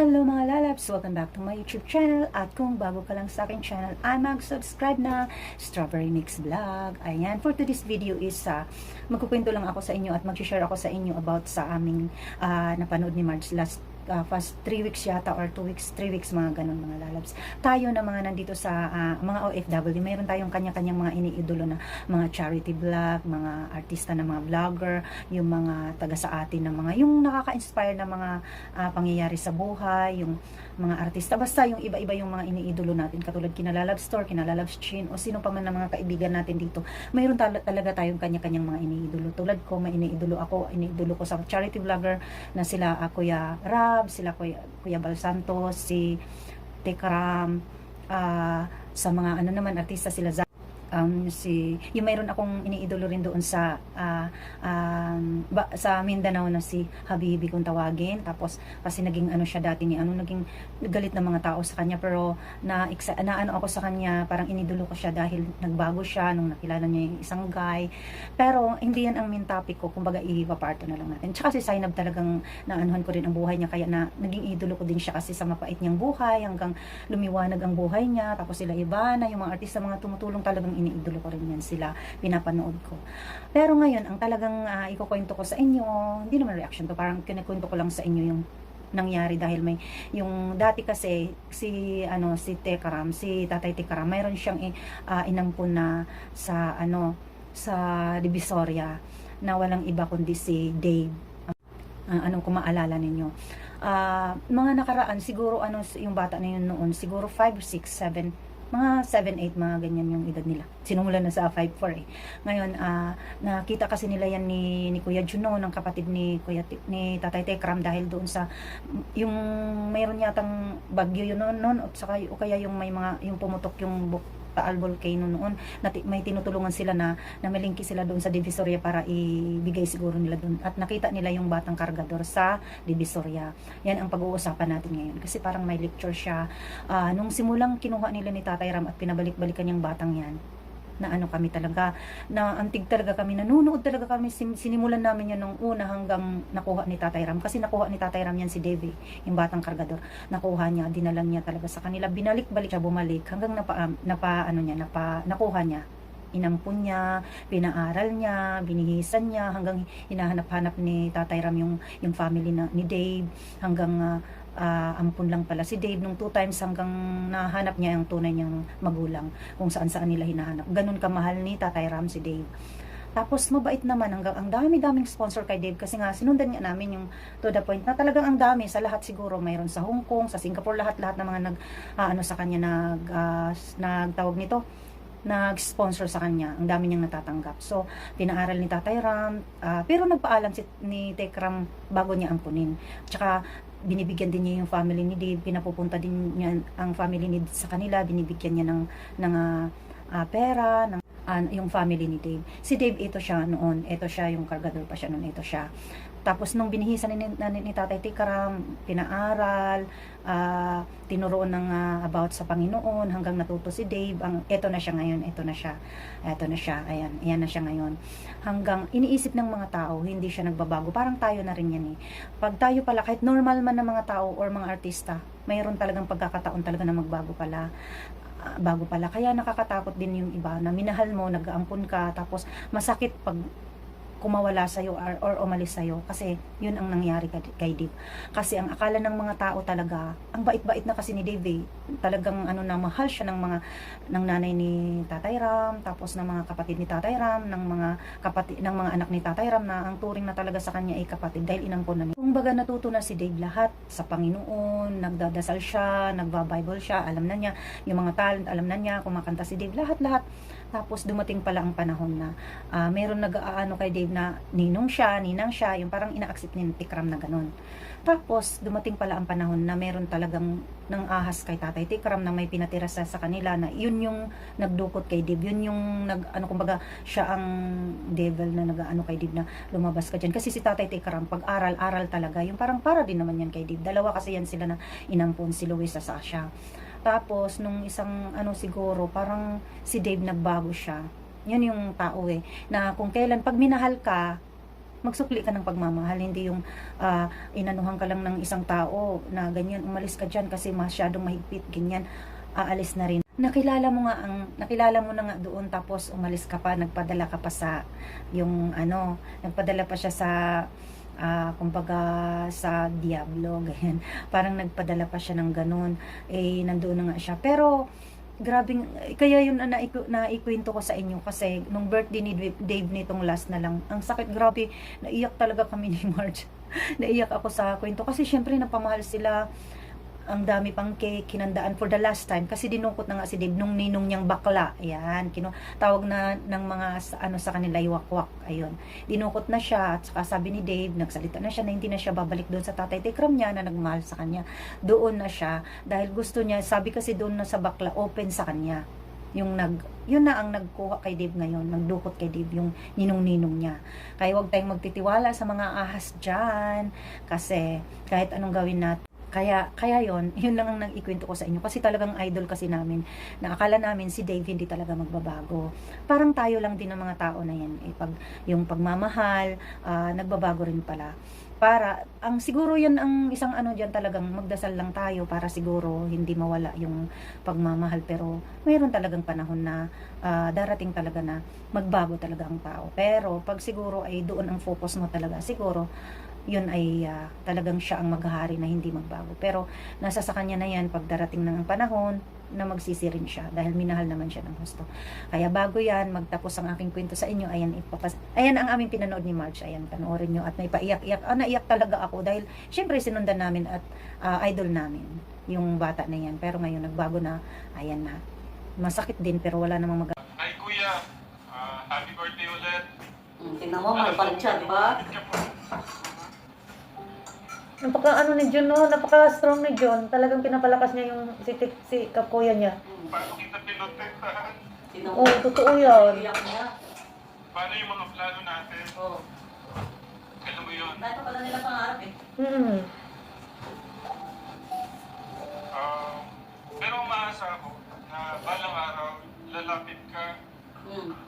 Hello mga lalabs! Welcome back to my YouTube channel. At kung bago ka lang sa aking channel, ay mag-subscribe na Strawberry Mix Vlog. Ayan, for today's video is magkukwento lang ako sa inyo at mag-share ako sa inyo about sa aming napanood ni Marge past 3 weeks yata or 2 weeks, 3 weeks mga ganun mga lalabs. Tayo na mga nandito sa mga OFW, mayroon tayong kanya-kanyang mga iniidolo na mga charity vlog, mga artista na mga vlogger, yung mga taga sa atin ng mga, yung nakaka-inspire na mga pangyayari sa buhay, yung mga artista, basta yung iba-iba yung mga iniidolo natin, katulad kina Lalab Store, kina Lalab Chin, o sino pa man ng mga kaibigan natin dito. Mayroon talaga tayong kanya-kanyang mga iniidolo. Tulad ko, may iniidolo ako, iniidolo ko sa charity vlogger na sila Kuya Rab, sila Kuya Bal Santos, si Tekram, sa mga ano naman artista sila yung mayroon akong iniidolo rin doon sa sa Mindanao na si Habibi kung tawagin. Tapos kasi naging ano siya dati naging galit ng mga tao sa kanya, pero na ano ako sa kanya, parang inidolo ko siya dahil nagbago siya nung nakilala niya yung isang guy. Pero hindi yan ang main topic ko, kumbaga ipaparto na lang natin. Tsaka si Zainab talagang naanuhan ko rin ang buhay niya, kaya na naging idolo ko din siya kasi sa mapait niyang buhay hanggang lumiwanag ang buhay niya. Tapos sila Ivana, yung mga artista, mga tumutulong, talagang iniidolo ko rin yan sila, pinapanood ko. Pero ngayon, ang talagang ikukwento ko sa inyo, hindi naman reaction to, parang kinikwento ko lang sa inyo yung nangyari dahil may yung dati kasi si Tekram, si Tatay Tekram, mayroon siyang inampun na sa sa Divisoria na walang iba kundi si Dave. Kung maalala ninyo. Mga nakaraan siguro yung bata na yun noon, siguro 5, 6, 7, mga 7, 8, mga ganyan yung edad nila. Sinumulan na sa 5, 4 eh. Ngayon, nakita kasi nila yan ni Kuya Juno, ng kapatid ni Tatay Tekram, dahil doon sa, yung mayroon yatang bagyo yun noon, o kaya yung may mga, yung pumutok yung Taal Volcano noon, may tinutulungan sila na malingki sila doon sa Divisoria para ibigay siguro nila doon, at nakita nila yung batang kargador sa Divisoria. Yan ang pag-uusapan natin ngayon kasi parang may lecture siya nung simulang kinuha nila ni Tatay Ram at pinabalik-balikan yung batang yan, na kami talaga, na antig talaga kami, nanunood talaga kami, sinimulan namin yan nung una hanggang nakuha ni Tatay Ram, kasi nakuha ni Tatay Ram yan si Devi, yung batang kargador, nakuha niya, dinalan niya talaga sa kanila, binalik-balik siya, bumalik, hanggang nakuha niya, inampun niya, pinaaral niya, binihisan niya, hanggang hinahanap-hanap ni Tatay Ram yung family ni Dave, hanggang ampun lang pala si Dave nung 2 times, hanggang nahanap niya yung tunay niyang magulang kung saan nila hinahanap. Ganun kamahal ni Tatay Ram si Dave. Tapos mabait naman, hanggang ang dami-daming sponsor kay Dave, kasi nga sinundan niya namin yung to the point na talagang ang dami sa lahat, siguro mayroon sa Hong Kong, sa Singapore, lahat ng mga sa kanya nagtawag nito, nag-sponsor sa kanya, ang dami niyang natatanggap. So, pinaaral ni Tatay Ram, pero nagpaalam ni Tekram bago niya ampunin. Tsaka, binibigyan din niya yung family ni Dave, pinapupunta din niya ang family ni Dave sa kanila, binibigyan niya ng pera, yung family ni Dave. Si Dave, ito siya noon, ito siya, yung kargador pa siya noon, ito siya. Tapos nung binihisan ni Tatay Tekram, pinaaral, tinuruan ng about sa Panginoon, hanggang natuto si Dave, ito na siya ngayon, ito na siya, ayan na siya ngayon. Hanggang iniisip ng mga tao, hindi siya nagbabago, parang tayo na rin yan eh. Pag tayo pala, kahit normal man ng mga tao or mga artista, mayroon talagang pagkakataon talaga na magbago pala. Kaya nakakatakot din yung iba na minahal mo, nag-aampun ka, tapos masakit pag kumawala sa'yo or umalis sa'yo, kasi yun ang nangyari kay Dave. Kasi ang akala ng mga tao talaga, ang bait-bait na kasi ni Dave, talagang mahal siya ng nanay ni Tatay Ram, tapos ng mga kapatid ni Tatay Ram, ng mga anak ni Tatay Ram, na ang turing na talaga sa kanya ay kapatid dahil inampun na niya. Kumbaga natuto na si Dave lahat sa Panginoon, nagdadasal siya, nagba-Bible siya, alam na niya yung mga talent, alam na niya, kumakanta si Dave, lahat. Tapos dumating pala ang panahon na meron kay Dave na ninang siya, yung parang ina-accept ni Tekram na ganun. Tapos dumating pala ang panahon na meron talagang nang ahas kay Tatay Tekram na may pinatira sa kanila, na yun yung nagdukot kay Dave, yun yung kumbaga siya ang devil na kay Dave, na lumabas ka dyan. Kasi si Tatay Tekram, pag aral talaga, yung parang para din naman yan kay Dave. Dalawa kasi yan sila na inampun, si Luis sa Sasha. Tapos, nung isang siguro, parang si Dave nagbago siya. Yun yung tao na kung kailan, pag minahal ka, magsukli ka ng pagmamahal, hindi yung inanuhan ka lang ng isang tao na ganyan, umalis ka dyan kasi masyadong mahigpit, ganyan, aalis na rin. Nakilala mo na nga doon, tapos umalis ka pa, nagpadala ka pa sa yung nagpadala pa siya sa kumbaga sa Diablo, ganyan. Parang nagpadala pa siya ng ganun, nandoon na nga siya. Pero grabing, kaya yun naikwento ko sa inyo kasi nung birthday ni Dave nitong last na lang, ang sakit, grabe, naiyak talaga kami ni Marge. Naiyak ako sa kwento kasi syempre napamahal sila, ang dami pang cake, kinandaan for the last time kasi dinukot na nga si Dave nung ninong niyang bakla. Ayan, tawag na ng mga sa kanila iwakwak. Ayun, dinukot na siya at saka sabi ni Dave, nagsalita na siya na hindi na siya babalik doon sa tatay Tekram niya na nagmahal sa kanya. Doon na siya dahil gusto niya, sabi kasi doon na sa bakla, open sa kanya. Yun na ang nagkuha kay Dave ngayon, nagdukot kay Dave yung ninong-ninong niya. Kaya huwag tayong magtitiwala sa mga ahas dyan kasi kahit anong gawin natin. Kaya yun lang ang nag-ikwento ko sa inyo kasi talagang idol kasi namin, na akala namin si Dave hindi talaga magbabago. Parang tayo lang din ng mga tao na yan, yung pagmamahal, nagbabago rin pala. Siguro yan ang isang diyan, talagang magdasal lang tayo para siguro hindi mawala yung pagmamahal, pero mayroon talagang panahon na darating talaga na magbago talaga ang tao. Pero pag siguro ay doon ang focus mo talaga, siguro yun ay talagang siya ang maghahari na hindi magbago. Pero nasa sa kanya na yan pag darating ng panahon na magsisi rin siya dahil minahal naman siya ng husto. Kaya bago yan magtapos ang aking kwento sa inyo, ayan ang aming pinanood ni Marge. Ayan, panoorin nyo at may paiyak-iyak. Naiyak talaga ako dahil syempre sinundan namin at idol namin yung bata na yan. Pero ngayon nagbago na, ayan na. Masakit din pero wala namang Hi Kuya, happy birthday ulit. Tingnan mo, malpalit siya, di ba? Napaka ni John, no? Napaka strong ni John. Talagang pinapalakas niya yung si kakuya niya. Paano kita pinotektahan? Tingnan mo. Totoo yan. Iyak niya. Paano yung mga plano natin? Oo. Alam mo yun? Dahil pa pala nila pangarap eh. Pero umaasa ako na balang araw lalapit ka.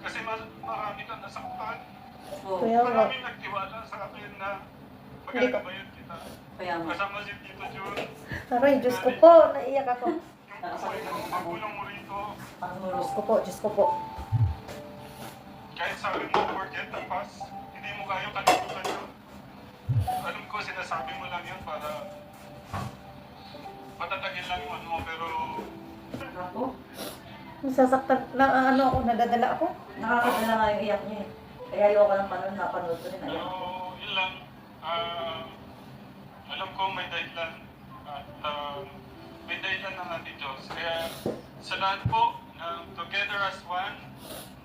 Kasi marami kang nasaktan. Oo. Kaya nga. Maraming nagtiwala sa akin na magagabayan kita. Kaya nga. Kasama si Tito Jun. Aray, Diyos ko po. Naiyak ako. Yung magulang mo rito. Diyos ko po. Kahit sabi mo forget the past, hindi mo kayang kalimutan yun. Alam ko sinasabi mo lang yun para patatagin lang yung mo, pero Ako. Nasasaktan na ako, nadadala ako. Nakakadala nga yung iyak niya eh. Kaya ayoko lang napanood ko rin. pero yun lang. Alam ko may dahilan at may dahilan ng ating Diyos. Kaya sa lahat po ng Together as One,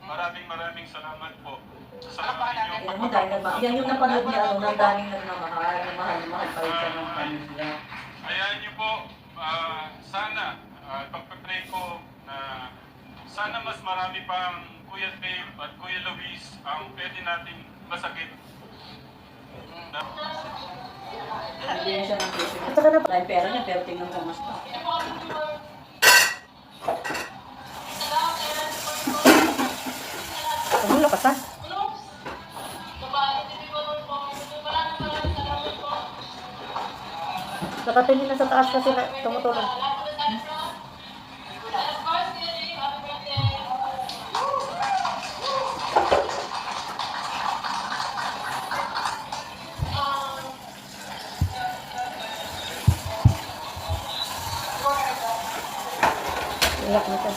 maraming salamat po sa inyong Tingnan mo, dahil yan yung napanood niya, ng daming nagmamahal, mahal pa rin siya ng pamilya. Hayaan niyo po, sana, pagpapray ko na sana mas marami pang Kuya Dave at Kuya Luis ang pwede nating masakit. Hindi niya siya ng presyo. Dahil pera niya, pero tingnan mo mas pa. Tumulo ka, San? Nakatingin na sa taas kasi tumutulong. Iyak na siya.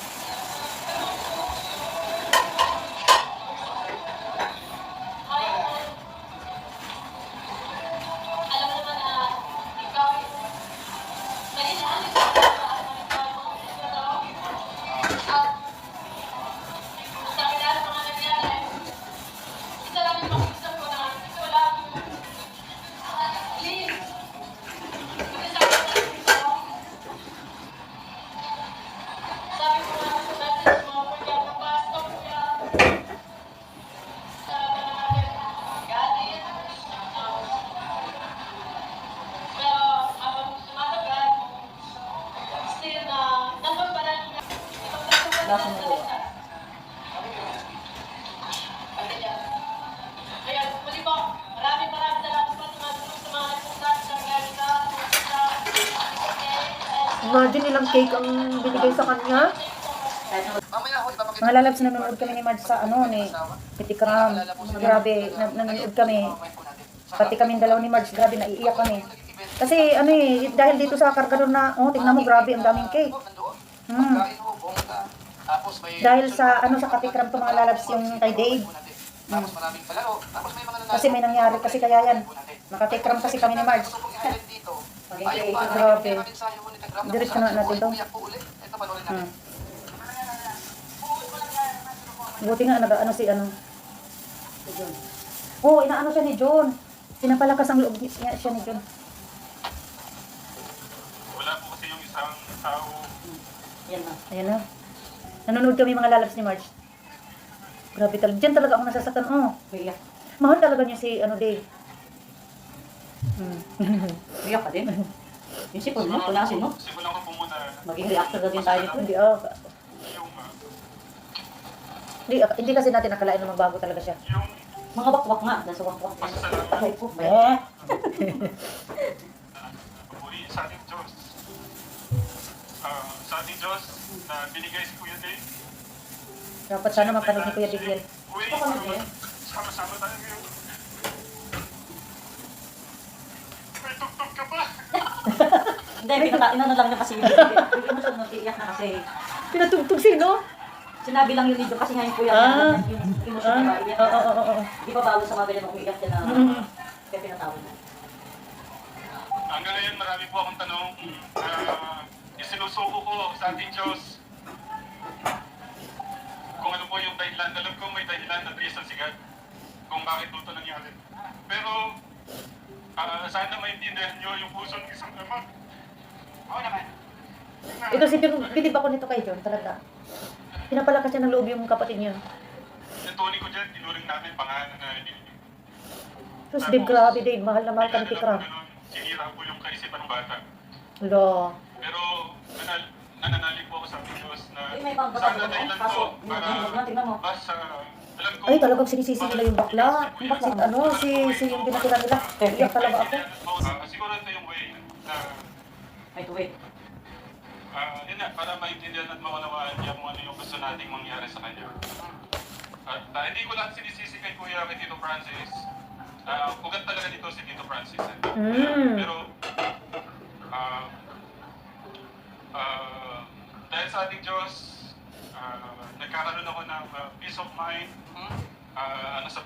Lasa mo ko. Ayan, muli po, Imagine ilang cake ang binigay sa kanya. Kahit na Mga lalabs, nanonood kami ni Marge sa ni Pitikram. Grabe, nanonood kami. Pati kami dalawa ni Marge, grabe, naiiyak kami. Kasi dahil dito sa kargador na, tingnan mo, grabe, ang daming cake. Hmm. Dahil sa sa Katikram to mga lalabs yung kay Dave. Tapos maraming palaro. Tapos may mga Kasi may nangyari kasi kaya yan. Nakatikram kasi kami ni Marge. dito. Ay, grabe. Direct na natin to. Ito panoorin natin. Hmm. Buti nga, si inaano siya ni John. Pinapalakas ang loob niya siya ni John. Wala po kasi yung isang tao. yan na. Ayan na. Nanonood kami mga lalabs ni Marge. Grabe talaga. Diyan talaga ako nasasaktan. Iyak. Mahal talaga niya si Dave. Hmm. Iyak ka din. Yung sipon mo, punasin mo. Simulan ko po muna. Maging reactor na din tayo nito. Hindi, Yung, hindi kasi natin nakalain na magbago talaga siya. yung Mga wakwak nga. Nasa wakwak. pasasalamat Aray ko. puri sa ating Diyos. Sa ating Diyos na binigay si Kuya Dave. Dapat sana mapanood ni Kuya Dave yan. Uy, sama-sama tayo ngayon. May tugtog ka pa. Hindi, inano lang niya kasi yung emotion na iyak na kasi. Pinatugtog sino? Sinabi lang yun dito kasi ngayon kuya Ah. yung emotion na iyak na. Oo. Di ba bawal sa mga ganyan umiiyak siya na kaya pinatawag na. Hanggang ngayon marami po akong tanong. Isinusuko ko sa ating Diyos. Kung ano po yung dahilan. Alam ko may dahilan na reason sigat kung bakit ito nangyari. Pero sana maintindihan nyo yung puso ng isang ama. Oo naman. Ito si John, bilib ako nito kay John, talaga. Pinapalakas siya ng loob yung kapatid niya. Yung tuloy ko dyan, tinuring namin pangalan na Tapos Dave, grabe Dave, mahal na mahal ka ni Tikram. Sinira po yung kaisipan ng bata. Lo. Pero nananalig po ako sa ating Diyos na Eh, may mga bata sana ba? dahilan Kaso, po para tingnan mo. basta alam ko Ay, talagang sinisisi nila yung bakla. Yung bakla, si yung pinatira nila. Iyak talaga ako. Siguro ito yung way na Wait. yun na, para maintindihan at maunawaan niya kung ano yung gusto nating mangyari sa kanya. At hindi ko lahat sinisisi kay Kuya, kay Tito Francis. Ugat talaga dito si Tito Francis. Pero dahil sa ating Diyos, nagkakaroon ako ng peace of mind. Sa